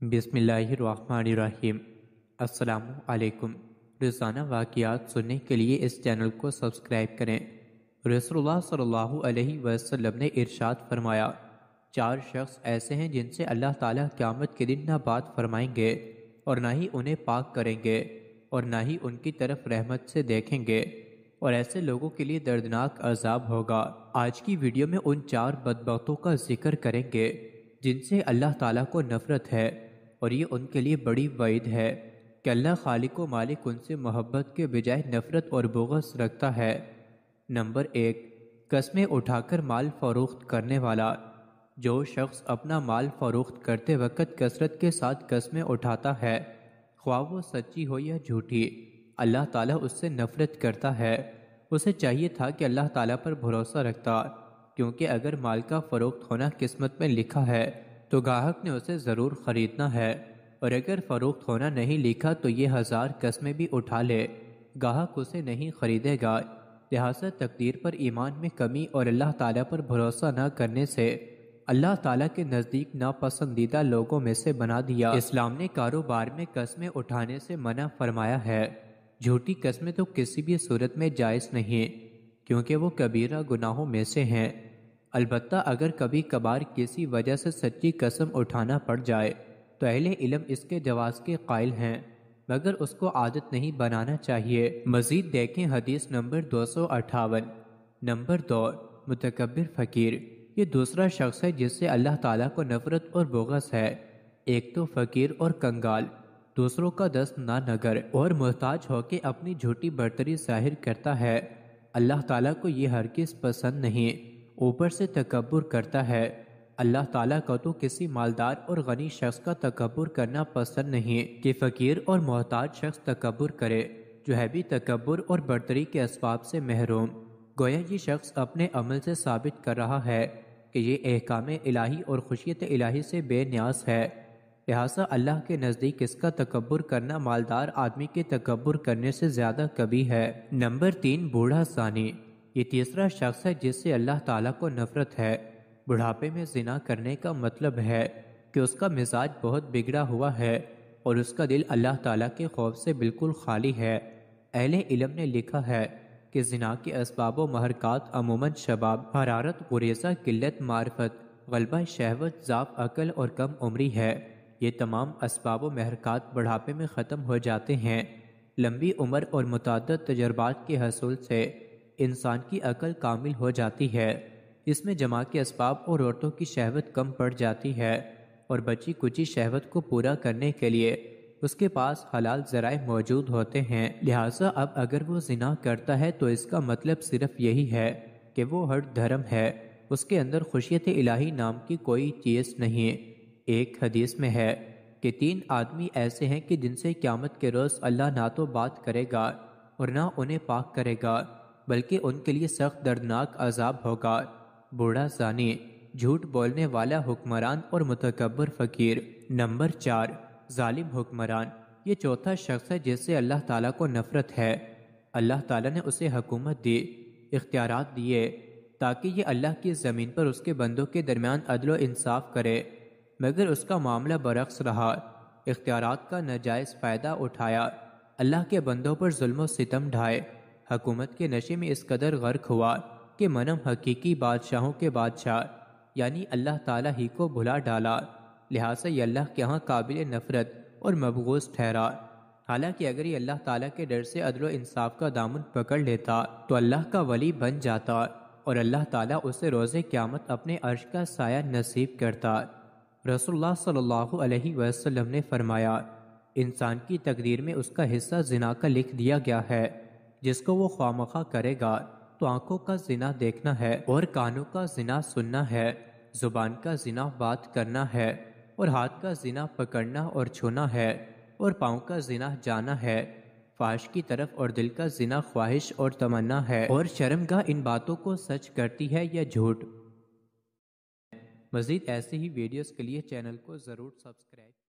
بسم اللہ الرحمن الرحیم۔ السلام علیکم۔ روزانہ واقعات سننے کے لیے اس چینل کو سبسکرائب کریں۔ رسول اللہ صلی اللہ علیہ وسلم نے ارشاد فرمایا، 4 شخص ایسے ہیں جن سے اللہ تعالیٰ قیامت کے دن نہ بات فرمائیں گے اور نہ ہی انہیں پاک کریں گے اور نہ ہی ان کی طرف رحمت سے دیکھیں گے، اور ایسے لوگوں کے لیے دردناک عذاب ہوگا۔ آج کی ویڈیو میں ان 4 بدبختوں کا ذکر کریں گے جن سے اللہ تعالیٰ کو نفرت ہے، اور یہ ان کے لیے بڑی وعید ہے کہ اللہ خالق و مالک ان سے محبت کے بجائے نفرت اور بغض رکھتا ہے۔ نمبر 1، قسمیں اٹھا کر مال فروخت کرنے والا۔ جو شخص اپنا مال فروخت کرتے وقت کثرت کے ساتھ قسمیں اٹھاتا ہے، خواہ وہ سچی ہو یا جھوٹی، اللہ تعالیٰ اس سے نفرت کرتا ہے۔ اسے چاہیے تھا کہ اللہ تعالیٰ پر بھروسہ رکھتا، کیونکہ اگر مال کا فروخت ہونا قسمت میں لکھا ہے تو گاہک نے اسے ضرور خریدنا ہے، اور اگر فروخت ہونا نہیں لکھا تو یہ 1000 قسمیں بھی اٹھا لے، گاہک اسے نہیں خریدے گا۔ لہٰذا تقدیر پر ایمان میں کمی اور اللہ تعالیٰ پر بھروسہ نہ کرنے سے اللہ تعالیٰ کے نزدیک ناپسندیدہ لوگوں میں سے بنا دیا۔ اسلام نے کاروبار میں قسمیں اٹھانے سے منع فرمایا ہے۔ جھوٹی قسمیں تو کسی بھی صورت میں جائز نہیں، کیونکہ وہ کبیرہ گناہوں میں سے ہیں۔ البتہ اگر کبھی کبھار کسی وجہ سے سچی قسم اٹھانا پڑ جائے تو اہل علم اس کے جواز کے قائل ہیں، مگر اس کو عادت نہیں بنانا چاہیے۔ مزید دیکھیں حدیث نمبر 258۔ نمبر 2، متکبر فقیر۔ یہ دوسرا شخص ہے جس سے اللہ تعالیٰ کو نفرت اور بغض ہے۔ ایک تو فقیر اور کنگال، دوسروں کا دست نہ نگر اور محتاج ہو کے اپنی جھوٹی برتری ظاہر کرتا ہے، اللہ تعالیٰ کو یہ ہرگز پسند نہیں۔ اوپر سے تکبر کرتا ہے۔ اللہ تعالیٰ کو تو کسی مالدار اور غنی شخص کا تکبر کرنا پسند نہیں کہ فقیر اور محتاج شخص تکبر کرے، جو ہے بھی تکبر اور برتری کے اسباب سے محروم۔ گویا یہ شخص اپنے عمل سے ثابت کر رہا ہے کہ یہ احکام الہی اور خشیت الہی سے بے نیاز ہے، لہٰذا اللہ کے نزدیک اس کا تکبر کرنا مالدار آدمی کے تکبر کرنے سے زیادہ کبھی ہے۔ نمبر 3، بوڑھا زانی۔ یہ تیسرا شخص ہے جس سے اللہ تعالیٰ کو نفرت ہے۔ بڑھاپے میں زنا کرنے کا مطلب ہے کہ اس کا مزاج بہت بگڑا ہوا ہے اور اس کا دل اللہ تعالیٰ کے خوف سے بالکل خالی ہے۔ اہل علم نے لکھا ہے کہ زنا کے اسباب و محرکات عموماً شباب، حرارت، غریزہ، قلت معرفت، غلبہ شہوت، ضعف عقل اور کم عمری ہے۔ یہ تمام اسباب و محرکات بڑھاپے میں ختم ہو جاتے ہیں۔ لمبی عمر اور متعدد تجربات کے حصول سے انسان کی عقل کامل ہو جاتی ہے، اس میں جمع کے اسباب اور عورتوں کی شہوت کم پڑ جاتی ہے، اور بچی کچی شہوت کو پورا کرنے کے لیے اس کے پاس حلال ذرائع موجود ہوتے ہیں۔ لہٰذا اب اگر وہ زنا کرتا ہے تو اس کا مطلب صرف یہی ہے کہ وہ ہٹ دھرم ہے، اس کے اندر خشیت الہی نام کی کوئی چیز نہیں۔ ایک حدیث میں ہے کہ 3 آدمی ایسے ہیں کہ جن سے قیامت کے روز اللہ نہ تو بات کرے گا اور نہ انہیں پاک کرے گا، بلکہ ان کے لیے سخت دردناک عذاب ہوگا۔ بوڑھا زانی، جھوٹ بولنے والا حکمران اور متکبر فقیر۔ نمبر 4، ظالم حکمران۔ یہ چوتھا شخص ہے جس سے اللہ تعالیٰ کو نفرت ہے۔ اللہ تعالیٰ نے اسے حکومت دی، اختیارات دیے تاکہ یہ اللہ کی زمین پر اس کے بندوں کے درمیان عدل و انصاف کرے، مگر اس کا معاملہ برعکس رہا۔ اختیارات کا ناجائز فائدہ اٹھایا، اللہ کے بندوں پر ظلم و ستم ڈھائے، حکومت کے نشے میں اس قدر غرق ہوا کہ منم حقیقی بادشاہوں کے بادشاہ یعنی اللہ تعالیٰ ہی کو بھلا ڈالا، لہٰذا یہ اللہ کے ہاں قابل نفرت اور مبغوض ٹھہرا۔ حالانکہ اگر یہ اللہ تعالیٰ کے ڈر سے عدل و انصاف کا دامن پکڑ لیتا تو اللہ کا ولی بن جاتا، اور اللہ تعالیٰ اسے روز قیامت اپنے عرش کا سایہ نصیب کرتا۔ رسول اللہ صلی اللہ علیہ وسلم نے فرمایا، انسان کی تقدیر میں اس کا حصہ زنا کا لکھ دیا گیا ہے، جس کو وہ خواہ کرے گا تو آنکھوں کا زنا دیکھنا ہے اور کانوں کا زنا سننا ہے، زبان کا زنا بات کرنا ہے اور ہاتھ کا زنا پکڑنا اور چھونا ہے اور پاؤں کا زنا جانا ہے، فحش کی طرف، اور دل کا زنا خواہش اور تمنا ہے، اور شرمگاہ ان باتوں کو سچ کرتی ہے یا جھوٹ۔ مزید ایسے ہی ویڈیوز کے لیے چینل کو ضرور سبسکرائب